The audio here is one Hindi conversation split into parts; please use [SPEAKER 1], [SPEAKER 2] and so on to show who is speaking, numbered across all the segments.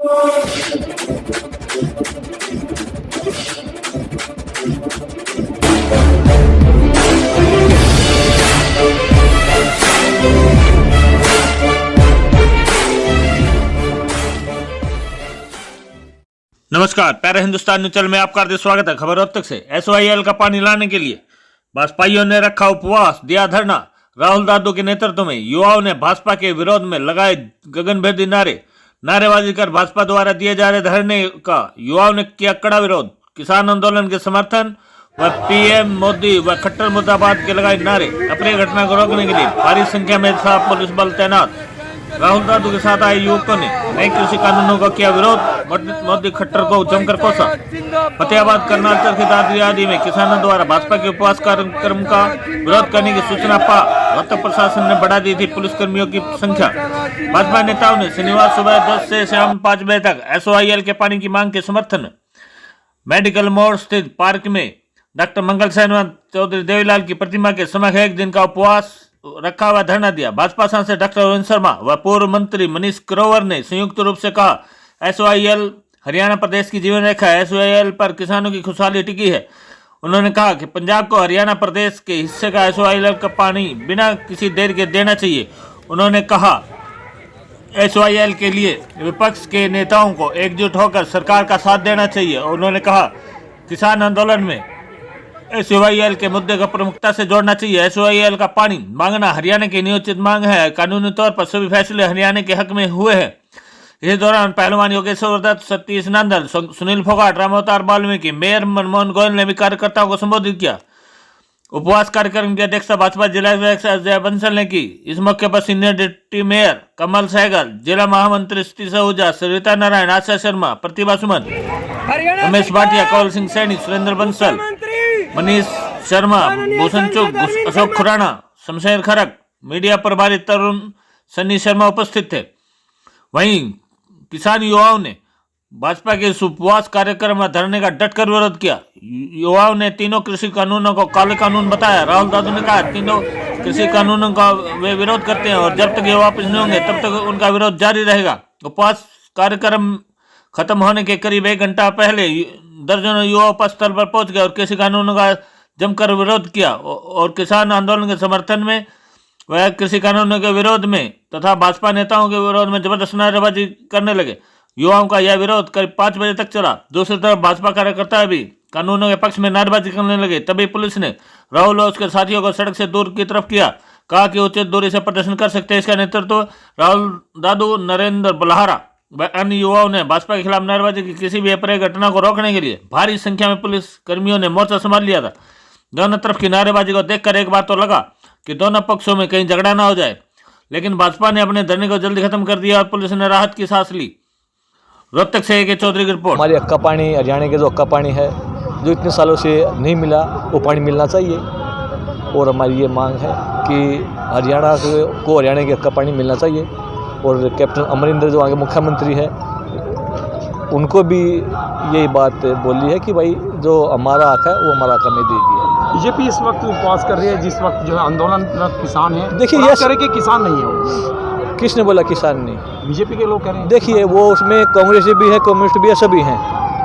[SPEAKER 1] नमस्कार, प्यारे हिंदुस्तान न्यूज चैनल में आपका हार्दिक स्वागत है। खबर रोहतक से एसवाईएल का पानी लाने के लिए भाजपाइयों ने रखा उपवास, दिया धरना। राहुल दादू के नेतृत्व में युवाओं ने भाजपा के विरोध में लगाए गगनभेदी नारेबाजी कर भाजपा द्वारा दिए जा रहे धरने का युवाओं ने किया कड़ा विरोध। किसान आंदोलन के समर्थन व पीएम मोदी व खट्टर मुर्दाबाद के लगाए नारे। अप्रिय घटना को रोकने के लिए भारी संख्या में था पुलिस बल तैनात। राहुल दादू के साथ आए युवकों ने नए कृषि कानूनों का किया विरोध। मोदी खट्टर को जमकर कोसा। फतेहाबाद, करनाल, चरखी दादरी आदि में किसानों द्वारा भाजपा के उपवास कार्यक्रम का विरोध करने की सूचना पा रोहतक प्रशासन ने बढ़ा दी थी पुलिसकर्मियों की संख्या। भाजपा नेताओं ने शनिवार सुबह 10 से शाम 5 बजे तक एसवाईएल के पानी की मांग के समर्थन में मेडिकल मोड़ स्थित पार्क में डॉक्टर मंगल सेन चौधरी देवीलाल की प्रतिमा के समक्ष 1 दिन का उपवास रखा हुआ धरना दिया। भाजपा सांसद डॉक्टर अरविंद शर्मा व पूर्व मंत्री मनीष ग्रोवर ने संयुक्त रूप से कहा, एसवाईएल हरियाणा प्रदेश की जीवन रेखा है। एसवाईएल पर किसानों की खुशहाली टिकी है। उन्होंने कहा कि पंजाब को हरियाणा प्रदेश के हिस्से का एसवाईएल का पानी बिना किसी देर के देना चाहिए। उन्होंने कहा, एसवाईएल के लिए विपक्ष के नेताओं को एकजुट होकर सरकार का साथ देना चाहिए। उन्होंने कहा, किसान आंदोलन में एसवाईएल के मुद्दे को प्रमुखता से जोड़ना चाहिए। एसवाईएल का पानी मांगना हरियाणा की नियोजित मांग है। कानूनी तौर पर सभी फैसले हरियाणा के हक में हुए हैं। इस दौरान पहलवान योगेश्वर दत्त, सतीश नंदन, सुनील फोगाट, रामअवतार वाल्मीकि, मेयर मनमोहन गोयल ने भी कार्यकर्ताओं को संबोधित किया। उपवास कार्यक्रम की अध्यक्षता भाजपा जिला अध्यक्ष अजय बंसल ने की। इस मौके पर सीनियर डिप्टी मेयर कमल सहगल, जिला महामंत्री सतीश आहूजा, सरिता नारायण, आशा शर्मा, प्रतिभा सुमन, रमेश भाटिया, कौल सिंह सैनी, सुरेंद्र बंसल, मनीष शर्मा, भूषण चुग, अशोक खुराना, शमशेर खरक, मीडिया प्रभारी तरुण सन्नी शर्मा उपस्थित थे। वहीं किसान युवाओं ने भाजपा के इस उपवास कार्यक्रम में धरने का डटकर विरोध किया। युवाओं ने तीनों कृषि कानूनों को काले कानून बताया। राहुल दादू ने कहा, तीनों कृषि कानूनों का वे विरोध करते हैं और जब तक ये वापस नहीं होंगे तब तक उनका विरोध जारी रहेगा। उपवास कार्यक्रम खत्म होने के करीब 1 घंटा पहले दर्जनों युवा उपस्थित स्थल पर पहुंच गए और कृषि कानूनों का जमकर विरोध किया और किसान आंदोलन के समर्थन में वह कृषि कानूनों के विरोध में तथा भाजपा नेताओं के विरोध में जबरदस्त नारेबाजी करने लगे। युवाओं का यह विरोध करीब 5 बजे तक चला। दूसरी तरफ भाजपा कार्यकर्ता भी कानूनों के पक्ष में नारेबाजी करने लगे। तभी पुलिस ने राहुल और उसके साथियों को सड़क से दूर की तरफ किया। कहा कि उचित दूरी से प्रदर्शन कर सकते हैं। इसका नेतृत्व राहुल दादू, नरेंद्र बल्हारा व अन्य युवाओं ने भाजपा के खिलाफ नारेबाजी की। किसी भी अप्रिय घटना को रोकने के लिए भारी संख्या में पुलिस कर्मियों ने मोर्चा संभाल लिया था। दोनों तरफ की नारेबाजी को देखकर एक बात तो लगा कि दोनों पक्षों में कहीं झगड़ा ना हो जाए, लेकिन भाजपा ने अपने धरने को जल्दी खत्म कर दिया और पुलिस ने राहत की सांस ली। रोहतक से के चौधरी की रिपोर्ट।
[SPEAKER 2] हमारी अक्का पानी, हरियाणा के जो अक्का पानी है जो इतने सालों से नहीं मिला, वो पानी मिलना चाहिए। और हमारी ये मांग है कि हरियाणा को हरियाणा के अक्का पानी मिलना चाहिए। और कैप्टन अमरिंदर जो आगे मुख्यमंत्री है उनको भी यही बात बोली है कि भाई जो हमारा हक है वो हमारा हक हमें दे दिया।
[SPEAKER 3] बीजेपी इस वक्त उपवास कर रही है जिस वक्त जो है आंदोलनरत किसान है।
[SPEAKER 2] देखिए ये
[SPEAKER 3] करे कि किसान नहीं है।
[SPEAKER 2] किसने बोला किसान नहीं?
[SPEAKER 3] बीजेपी के लोग कह रहे हैं।
[SPEAKER 2] देखिए वो उसमें कांग्रेस भी है, कम्युनिस्ट भी है, सभी हैं।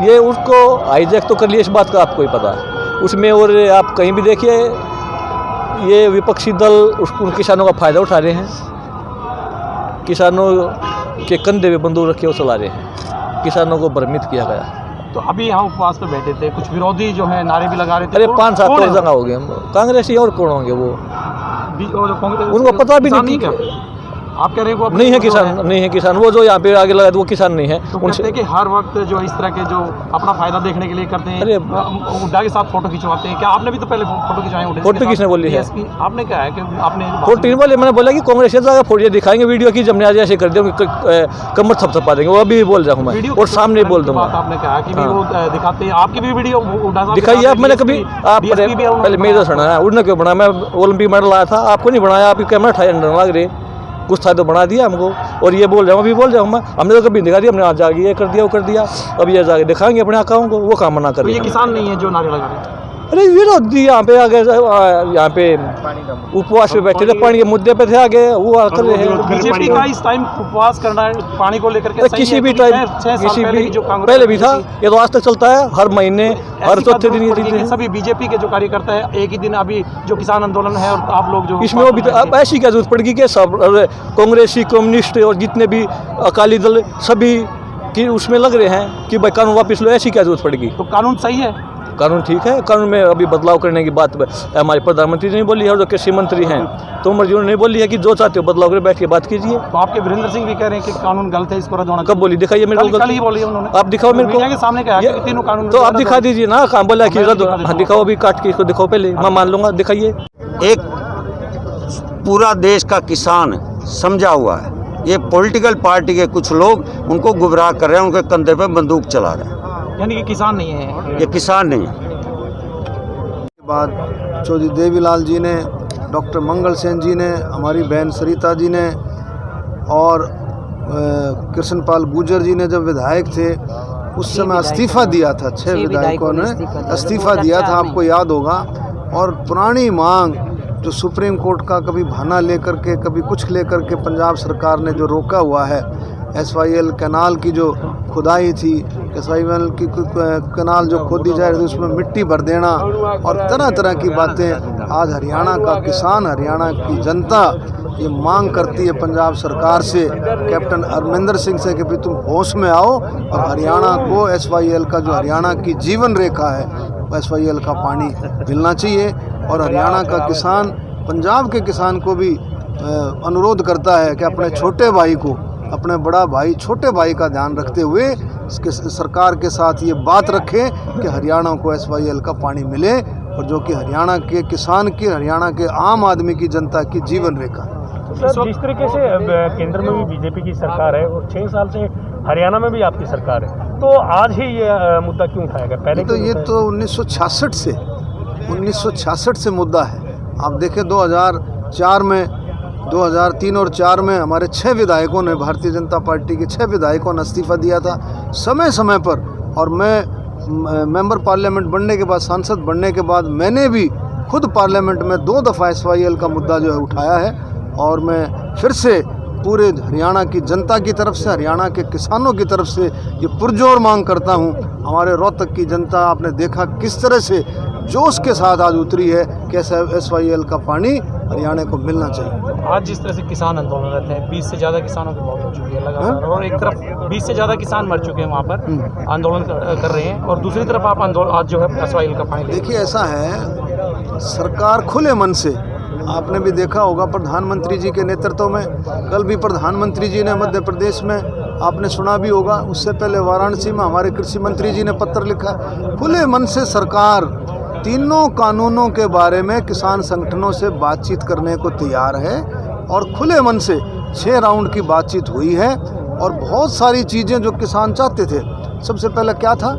[SPEAKER 2] ये उसको हाईजैक तो कर लिया, इस बात का आपको ही पता है उसमें। और आप कहीं भी देखिए ये विपक्षी दल उन किसानों का फायदा उठा रहे हैं। किसानों के कंधे पे बंदूक रखे वो चला रहे हैं। किसानों को भ्रमित किया गया।
[SPEAKER 3] तो अभी यहाँ उपवास पे बैठे थे, कुछ विरोधी जो है नारे भी लगा रहे थे।
[SPEAKER 2] अरे 5-7 जगह हो गए। कांग्रेसी और कौन होंगे वो? उनको पता भी नहीं क्या
[SPEAKER 3] आप कह रहे हैं
[SPEAKER 2] नहीं है किसान, नहीं है किसान। वो जो यहाँ पे आगे लगा वो किसान नहीं है।
[SPEAKER 3] तो उनसे कि हर वक्त जो इस तरह के जो अपना फायदा देखने के लिए करते हैं। अरे हुड्डा के साथ फोटो खिंचवाते हैं। क्या आपने भी तो पहले फोटो खिंचवाए?
[SPEAKER 2] फोटो किसने बोली है?
[SPEAKER 3] आपने क्या है कि आपने
[SPEAKER 2] फोटो बोले? मैंने बोला कि कांग्रेस फोटो दिखाएंगे वीडियो की, जमने आज ऐसे कर देंगे कमर थपथपा देंगे। वो अभी बोल रहा हूँ मैं और सामने बोल दूंगा।
[SPEAKER 3] आपने कहा कि वो दिखाते हैं, आपकी भी वीडियो
[SPEAKER 2] दिखाई है। मैंने कभी आप पहले मेरा सुना है उन्होंने क्यों बनाया? मैं ओलंपिक मेडल आया था, आपको नहीं बनाया। आपकी कैमरा ठाई लग रही, कुछ था तो बना दिया हमको। और ये बोल रहा हूँ, अभी बोल रहा हूँ मैं, हमने तो कभी दिखा दिया। हमने आज जाके ये कर दिया, वो कर दिया। अब ये जाके दिखाएंगे अपने आकाओं को, वो काम मना कर रहे हैं।
[SPEAKER 3] ये किसान नहीं है जो नारे लगा रहे हैं।
[SPEAKER 2] अरे विरोधी यहाँ पे आगे यहाँ पे उपवास पे बैठे थे, पानी के मुद्दे पे थे, आगे वो आकर रहे हैं।
[SPEAKER 3] बीजेपी का इस टाइम उपवास करना है पानी को लेकर के,
[SPEAKER 2] किसी भी टाइम, किसी भी पहले भी था, ये तो आज तक चलता है, हर महीने हर चौथे दिन ये चीजें।
[SPEAKER 3] सभी बीजेपी के जो कार्यकर्ता है एक ही दिन अभी जो किसान आंदोलन है और आप लोग जो
[SPEAKER 2] इसमें वो भी अब ऐसी क्या जरूरत पड़ेगी कि सब कांग्रेसी, कम्युनिस्ट और जितने भी अकाली दल सभी कि उसमें लग रहे हैं कि भाई कानून वापस लो, ऐसी क्या जरूरत पड़ेगी?
[SPEAKER 3] तो कानून सही है,
[SPEAKER 2] कानून ठीक है, कानून में अभी बदलाव करने की बात हमारे प्रधानमंत्री ने बोली है और जो कृषि मंत्री हैं तोमर जी ने बोली है कि जो चाहते हो बदलाव कर बैठ के बात कीजिए।
[SPEAKER 3] तो आपके वीरेंद्र सिंह भी कह रहे हैं कि कानून गलत है, इसको रद्द होना।
[SPEAKER 2] कब बोली? दिखाइए मेरे को।
[SPEAKER 3] कल ही बोली उन्होंने।
[SPEAKER 2] आप दिखाओ मेरे को।
[SPEAKER 3] मीडिया के सामने कहा कि तीनों कानून
[SPEAKER 2] तो आप दिखा दीजिए ना, कहाँ बोला कि रद्द? हाँ दिखाओ, अभी काट के इसको दिखाओ, पहले मैं मान लूंगा, दिखाइए।
[SPEAKER 4] एक पूरा देश का किसान समझा हुआ है, ये पॉलिटिकल पार्टी के कुछ लोग उनको गुमराह कर रहे हैं, उनके कंधे पे बंदूक चला रहे हैं।
[SPEAKER 3] यानी कि किसान नहीं है,
[SPEAKER 4] ये किसान नहीं है।
[SPEAKER 5] बाद चौधरी देवीलाल जी ने, डॉक्टर मंगल सेन जी ने, हमारी बहन सरिता जी ने और कृष्णपाल गुर्जर जी ने जब विधायक थे उस समय इस्तीफ़ा दिया था। 6 विधायकों ने इस्तीफ़ा दिया था, आपको याद होगा। और पुरानी मांग जो सुप्रीम कोर्ट का कभी बहाना लेकर के कभी कुछ लेकर के पंजाब सरकार ने जो रोका हुआ है, SYL कैनाल की जो खुदाई थी, SYL की कैनाल जो खोदी जाए रही उसमें मिट्टी भर देना और तरह तरह की बातें, आज हरियाणा का किसान, हरियाणा की जनता ये मांग करती है पंजाब सरकार से, कैप्टन अमरिंदर सिंह से कि भाई तुम होश में आओ और हरियाणा को SYL का जो हरियाणा की जीवन रेखा है SYL का पानी मिलना चाहिए। और हरियाणा का किसान पंजाब के किसान को भी अनुरोध करता है कि अपने छोटे भाई को, अपने बड़ा भाई छोटे भाई का ध्यान रखते हुए इसके सरकार के साथ ये बात रखें कि हरियाणा को SYL का पानी मिले, और जो कि हरियाणा के किसान की, हरियाणा के आम आदमी की, जनता की जीवन रेखा है।
[SPEAKER 6] सर, जिस तरीके से केंद्र में भी बीजेपी की सरकार है और 6 साल से हरियाणा में भी आपकी सरकार है, तो आज ही ये मुद्दा क्यों उठाया गया? पहले
[SPEAKER 5] तो ये तो 1966 से मुद्दा है। आप देखें 2004 में, 2003 और 4 में हमारे 6 विधायकों ने, भारतीय जनता पार्टी के 6 विधायकों ने इस्तीफ़ा दिया था समय समय पर। और मैं मेंबर पार्लियामेंट बनने के बाद, सांसद बनने के बाद, मैंने भी खुद पार्लियामेंट में 2 दफ़ा SYL का मुद्दा जो है उठाया है। और मैं फिर से पूरे हरियाणा की जनता की तरफ से, हरियाणा के किसानों की तरफ से ये पुरजोर मांग करता हूँ। हमारे रोहतक की जनता आपने देखा किस तरह से जोश के साथ आज उतरी है कि SYL का पानी हरियाणा को मिलना चाहिए।
[SPEAKER 3] आज जिस तरह से किसान आंदोलन रहते हैं, 20 से ज़्यादा किसानों की मौत हो चुकी है लगातार, और एक तरफ 20 से ज़्यादा किसान मर चुके हैं वहाँ पर आंदोलन कर रहे हैं, और दूसरी तरफ आप आंदोलन आज जो है SYL का पानी।
[SPEAKER 5] देखिए ऐसा है, सरकार खुले मन से, आपने भी देखा होगा प्रधानमंत्री जी के नेतृत्व में, कल भी प्रधानमंत्री जी ने मध्य प्रदेश में, आपने सुना भी होगा, उससे पहले वाराणसी में हमारे कृषि मंत्री जी ने पत्र लिखा। खुले मन से सरकार तीनों कानूनों के बारे में किसान संगठनों से बातचीत करने को तैयार है, और खुले मन से 6 राउंड की बातचीत हुई है। और बहुत सारी चीज़ें जो किसान चाहते थे, सबसे पहले क्या था,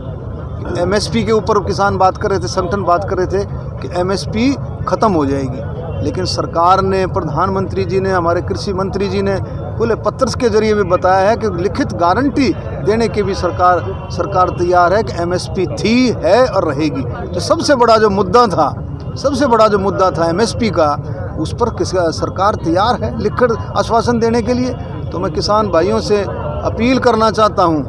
[SPEAKER 5] MSP के ऊपर किसान बात कर रहे थे, संगठन बात कर रहे थे कि MSP ख़त्म हो जाएगी। लेकिन सरकार ने, प्रधानमंत्री जी ने, हमारे कृषि मंत्री जी ने खुले पत्र के जरिए भी बताया है कि लिखित गारंटी देने की भी सरकार तैयार है कि MSP थी, है और रहेगी। तो सबसे बड़ा जो मुद्दा था MSP का, उस पर सरकार तैयार है लिखकर आश्वासन देने के लिए। तो मैं किसान भाइयों से अपील करना चाहता हूँ,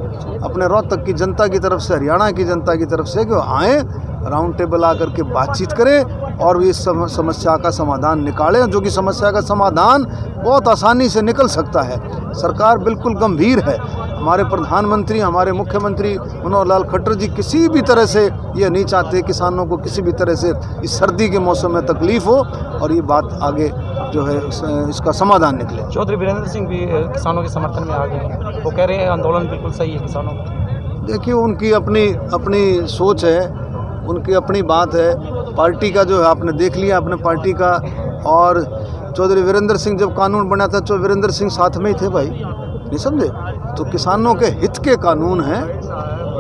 [SPEAKER 5] अपने रोहतक की जनता की तरफ से, हरियाणा की जनता की तरफ से, कि आएँ, राउंड टेबल आकर के बातचीत करें और इस समस्या का समाधान निकालें, जो कि समस्या का समाधान बहुत आसानी से निकल सकता है। सरकार बिल्कुल गंभीर है। हमारे प्रधानमंत्री, हमारे मुख्यमंत्री मनोहर लाल खट्टर जी किसी भी तरह से ये नहीं चाहते किसानों को किसी भी तरह से इस सर्दी के मौसम में तकलीफ़ हो, और ये बात आगे जो है इसका समाधान निकले।
[SPEAKER 3] चौधरी वीरेंद्र सिंह भी किसानों के समर्थन में आ गए हैं, वो कह रहे हैं आंदोलन बिल्कुल सही है किसानों का।
[SPEAKER 5] देखिए उनकी अपनी सोच है, उनकी अपनी बात है। पार्टी का जो है आपने देख लिया, अपने पार्टी का। और चौधरी वीरेंद्र सिंह जब कानून बना था, चौधरी वीरेंद्र सिंह साथ में ही थे भाई, नहीं समझे? तो किसानों के हित के कानून हैं,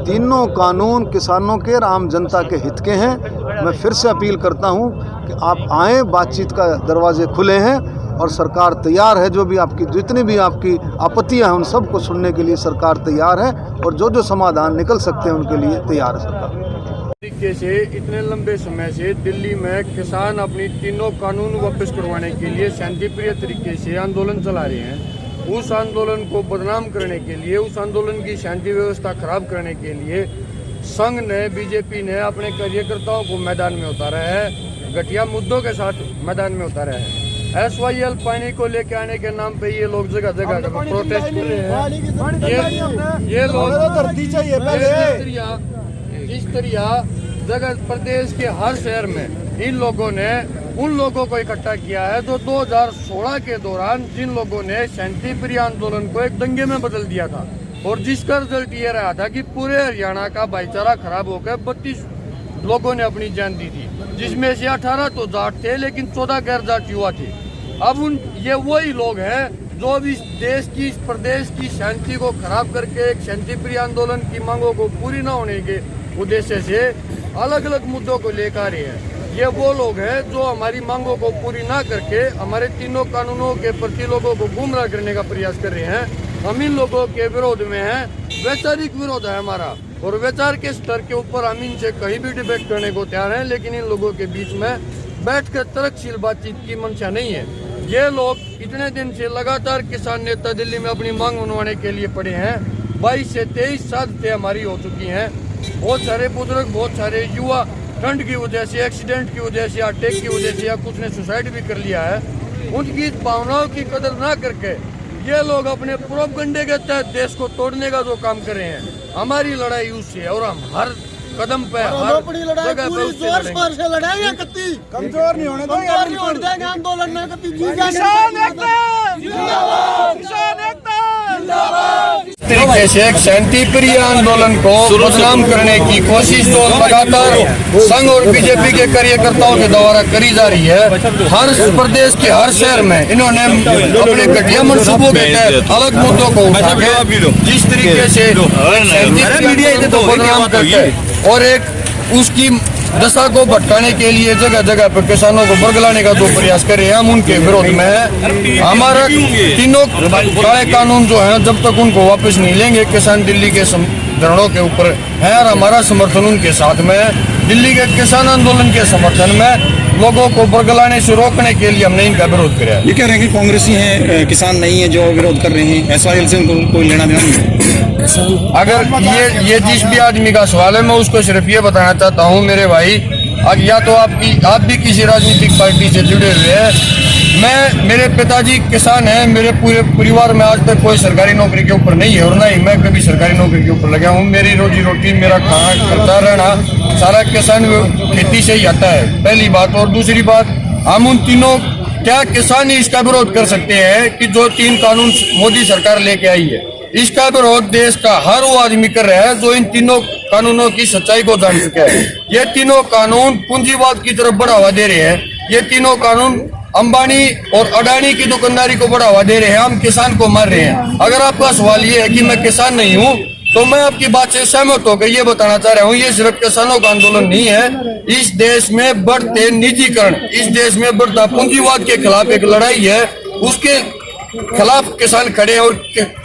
[SPEAKER 5] तीनों कानून किसानों के और आम जनता के हित के हैं। मैं फिर से अपील करता हूं कि आप आएँ, बातचीत का दरवाजे खुले हैं और सरकार तैयार है। जो भी आपकी, जितनी भी आपकी आपत्तियां हैं, उन सब को सुनने के लिए सरकार तैयार है, और जो समाधान निकल सकते हैं उनके लिए तैयार है सरकार।
[SPEAKER 7] तरीके से इतने लंबे समय से दिल्ली में किसान अपनी तीनों कानून वापस करवाने के लिए शांतिप्रिय तरीके से आंदोलन चला रहे हैं। उस आंदोलन को बदनाम करने के लिए, उस आंदोलन की शांति व्यवस्था खराब करने के लिए संघ ने, बीजेपी ने अपने कार्यकर्ताओं को मैदान में उतारा है, घटिया मुद्दों के साथ मैदान में उतारा है। SYL पानी को लेके आने के नाम पे ये लोग जगह जगह प्रोटेस्ट कर रहे हैं। ये लोग जिस तरह जगह प्रदेश के हर शहर में इन लोगों ने उन लोगों को इकट्ठा किया है जो 2016 के दौरान जिन लोगों ने शांतिप्रिय आंदोलन को एक दंगे में बदल दिया था, और जिसका रिजल्ट ये रहा था कि पूरे हरियाणा का भाईचारा खराब होकर 32 लोगों ने अपनी जान दी थी, जिसमें से 18 तो जाट थे लेकिन 14 गैर जाट युवा थे। अब ये वही लोग हैं जो अब इस देश की, इस प्रदेश की शांति को खराब करके एक शांतिप्रिय आंदोलन की मांगों को पूरी न होने के उद्देश्य से अलग अलग मुद्दों को लेकर रहे हैं। ये वो लोग हैं जो हमारी मांगों को पूरी ना करके हमारे तीनों कानूनों के प्रति लोगों को गुमराह करने का प्रयास कर रहे हैं। हम इन लोगों के विरोध में हैं, वैचारिक विरोध है हमारा, और विचार के स्तर के ऊपर हम इनसे कहीं भी डिबेट करने को तैयार हैं, लेकिन इन लोगों के बीच में बैठकर तर्कशील बातचीत की मंशा नहीं है। ये लोग इतने दिन से लगातार किसान नेता दिल्ली में अपनी मांग मनवाने के लिए पड़े हैं। 22 से 23 सादतें हमारी हो चुकी हैं। बहुत सारे बुजुर्ग, बहुत सारे युवा ठंड की वजह से, एक्सीडेंट की वजह से, अटैक की वजह से, या कुछ ने सुसाइड भी कर लिया है। उनकी भावनाओं की कदर ना करके ये लोग अपने प्रोपगंडे के तहत देश को तोड़ने का जो काम कर रहे हैं। हमारी लड़ाई उससे है, और हम हर कदम पे, हर जगह पे उससे लड़ेंगे।
[SPEAKER 5] कमजोर नहीं होने देंगे
[SPEAKER 7] आंदोलन में। तरीके से एक शांतिप्रिय आंदोलन को बदनाम करने की कोशिश तो लगातार संघ और बीजेपी के कार्यकर्ताओं के द्वारा करी जा रही है। हर प्रदेश के हर शहर में इन्होंने अपने घटिया मनसूबों के तहत अलग मुद्दों को उठा के जिस तरीके से शांतिप्रिय को बदनाम करके और एक उसकी दशा को भटकाने के लिए जगह जगह पर किसानों को बरगलाने का जो प्रयास कर रहे हैं, हम उनके विरोध में है। हमारा तीनों काले कानून जो है, जब तक उनको वापस नहीं लेंगे, किसान दिल्ली के धरनों के ऊपर है और हमारा समर्थन उनके साथ में है। दिल्ली के किसान आंदोलन के समर्थन में लोगों को बरगलाने से रोकने के लिए हमने इनका विरोध किया।
[SPEAKER 8] ये कह रहे हैं कि कांग्रेसी हैं, किसान नहीं है जो विरोध कर रहे हैं, SYL से उनको कोई लेना देना नहीं।
[SPEAKER 7] अगर ये जिस भी आदमी का सवाल है, मैं उसको सिर्फ ये बताना चाहता हूँ मेरे भाई, या तो आप भी किसी राजनीतिक पार्टी से जुड़े हुए हैं। मेरे पिताजी किसान हैं, मेरे पूरे परिवार में आज तक कोई सरकारी नौकरी के ऊपर नहीं है, और ना ही मैं कभी सरकारी नौकरी के ऊपर लगा हूँ। मेरी रोजी रोटी, मेरा खाना करता रहना सारा किसान खेती से ही आता है, पहली बात। और दूसरी बात, हम उन तीनों, क्या किसान ही इसका विरोध कर सकते हैं कि जो 3 कानून मोदी सरकार लेके आई है, इसका विरोध देश का हर वो आदमी कर रहा है जो इन तीनों कानूनों की सच्चाई को जान चुका है। ये तीनों कानून पूंजीवाद की तरफ बढ़ावा दे रहे हैं। ये तीनों कानून अंबानी और अडानी की दुकानदारी को बढ़ावा दे रहे हैं, हम किसान को मार रहे हैं। अगर आपका सवाल ये है कि मैं किसान नहीं हूँ, तो मैं आपकी बात से सहमत होकर ये बताना चाह रहा हूँ, ये सिर्फ किसानों का आंदोलन नहीं है। इस देश में बढ़ते निजीकरण, इस देश में बढ़ता पूंजीवाद के खिलाफ एक लड़ाई है। उसके खिलाफ किसान खड़े हैं, और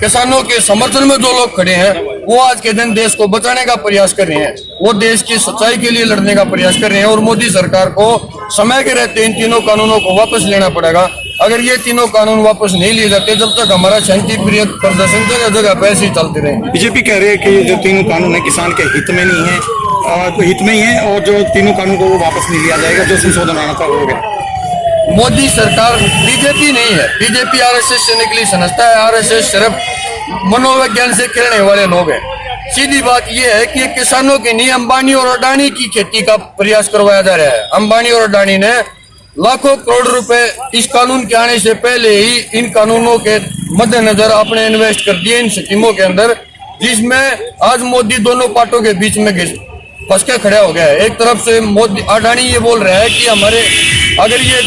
[SPEAKER 7] किसानों के समर्थन में जो लोग खड़े हैं वो आज के दिन देश को बचाने का प्रयास कर रहे हैं, वो देश की सच्चाई के लिए लड़ने का प्रयास कर रहे हैं। और मोदी सरकार को समय के रहते इन तीनों कानूनों को वापस लेना पड़ेगा। अगर ये तीनों कानून वापस नहीं लिए जाते, जब तक हमारा शांतिप्रिय प्रदर्शन जगह जगह पे ऐसे ही चलते रहे।
[SPEAKER 8] बीजेपी कह रही है कि जो तीनों कानून है किसान के हित में नहीं है, और हित में ही है, और जो तीनों कानून को वो वापस नहीं लिया जाएगा, जो संशोधन आना था हो गया।
[SPEAKER 7] मोदी सरकार, बीजेपी नहीं है, बीजेपी RSS से निकली संस्था है। RSS सिर्फ मनोविज्ञान से खेलने वाले लोग हैं। सीधी बात यह है कि किसानों के नहीं, अंबानी और अडानी की खेती का प्रयास करवाया जा रहा है। अंबानी और अडानी ने लाखों करोड़ रुपए इस कानून के आने से पहले ही इन कानूनों के मद्देनजर आपने इन्वेस्ट कर दिए इन स्कीमों के अंदर, जिसमें आज मोदी दोनों पार्टों के बीच में फंस के खड़ा हो गया है। एक तरफ से मोदी, अडानी ये बोल रहा है कि हमारे अगर ये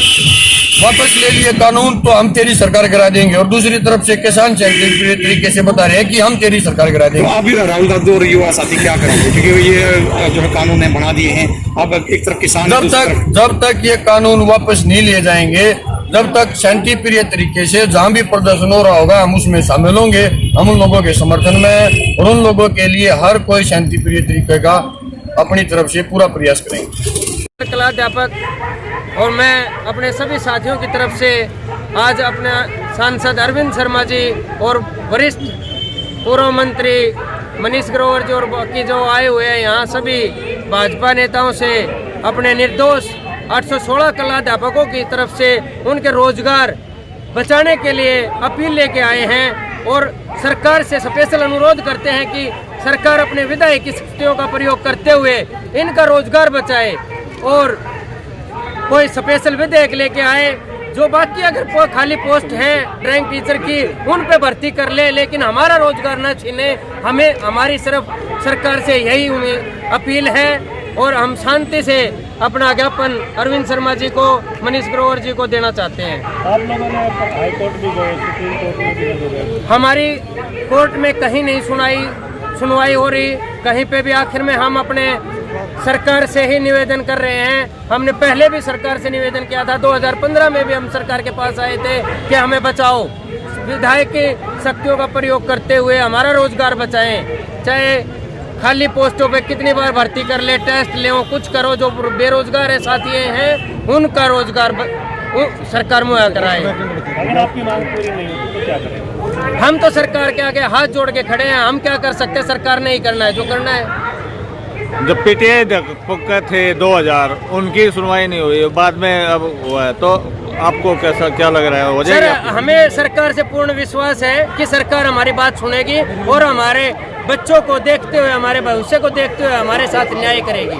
[SPEAKER 7] वापस ले लिए कानून तो हम तेरी सरकार गिरा देंगे, और दूसरी तरफ से किसान शांतिप्रिय तरीके से बता रहे हैं कि हम तेरी सरकार गिरा देंगे।
[SPEAKER 8] तो अभी राहुल गांधी और युवा साथी क्या करेंगे, क्योंकि ये जो है कानून है बना दिए हैं। अब एक तरफ किसान,
[SPEAKER 7] जब तक ये कानून वापस नहीं लिए जाएंगे, जब तक शांतिप्रिय तरीके से जहाँ भी प्रदर्शन हो रहा होगा हम उसमें शामिल होंगे। हम उन लोगों के समर्थन में हैं, और उन लोगों के लिए हर कोई शांतिप्रिय तरीके का अपनी तरफ से पूरा प्रयास करेंगे।
[SPEAKER 9] कलाध्यापक और मैं अपने सभी साथियों की तरफ से आज अपने सांसद अरविंद शर्मा जी और वरिष्ठ पूर्व मंत्री मनीष ग्रोवर जी और बाकी जो आए हुए हैं यहाँ सभी भाजपा नेताओं से अपने निर्दोष 816 कलाध्यापकों की तरफ से उनके रोजगार बचाने के लिए अपील लेके आए हैं और सरकार से स्पेशल अनुरोध करते हैं कि सरकार अपने विधायक की शक्तियों का प्रयोग करते हुए इनका रोजगार बचाए और कोई स्पेशल विधेयक लेके आए। जो बाकी अगर खाली पोस्ट है ड्राइंग टीचर की उन पे भर्ती कर ले, लेकिन हमारा रोजगार न छीने। हमें हमारी सिर्फ सरकार से यही अपील है और हम शांति से अपना ज्ञापन अरविंद शर्मा जी को, मनीष ग्रोवर जी को देना चाहते हैं।
[SPEAKER 6] आप लोगों ने हाई कोर्ट भी गए, सुप्रीम कोर्ट में भी गए,
[SPEAKER 9] हमारी कोर्ट में कहीं नहीं सुनवाई हो रही, कहीं पे भी। आखिर में हम अपने सरकार से ही निवेदन कर रहे हैं। हमने पहले भी सरकार से निवेदन किया था, 2015 में भी हम सरकार के पास आए थे कि हमें बचाओ, विधायक की शक्तियों का प्रयोग करते हुए हमारा रोजगार बचाएं। चाहे खाली पोस्टों पे कितनी बार भर्ती कर ले, टेस्ट ले, कुछ करो। जो बेरोजगार है साथी हैं उनका रोजगार सरकार मुहैया कराए।
[SPEAKER 6] अगर आपकी मांग पूरी नहीं होती तो क्या करेंगे?
[SPEAKER 9] हम तो सरकार के आगे हाथ जोड़ के खड़े हैं। हम क्या कर सकते हैं? सरकार ने ही करना है जो करना है।
[SPEAKER 1] जब पीटीआई अध्यक्ष थे 2000, उनकी सुनवाई नहीं हुई, बाद में अब हुआ है, तो आपको कैसा क्या लग रहा है?
[SPEAKER 9] सर, हमें सरकार से पूर्ण विश्वास है कि सरकार हमारी बात सुनेगी और हमारे बच्चों को देखते हुए, हमारे भविष्य को देखते हुए हमारे साथ न्याय करेगी।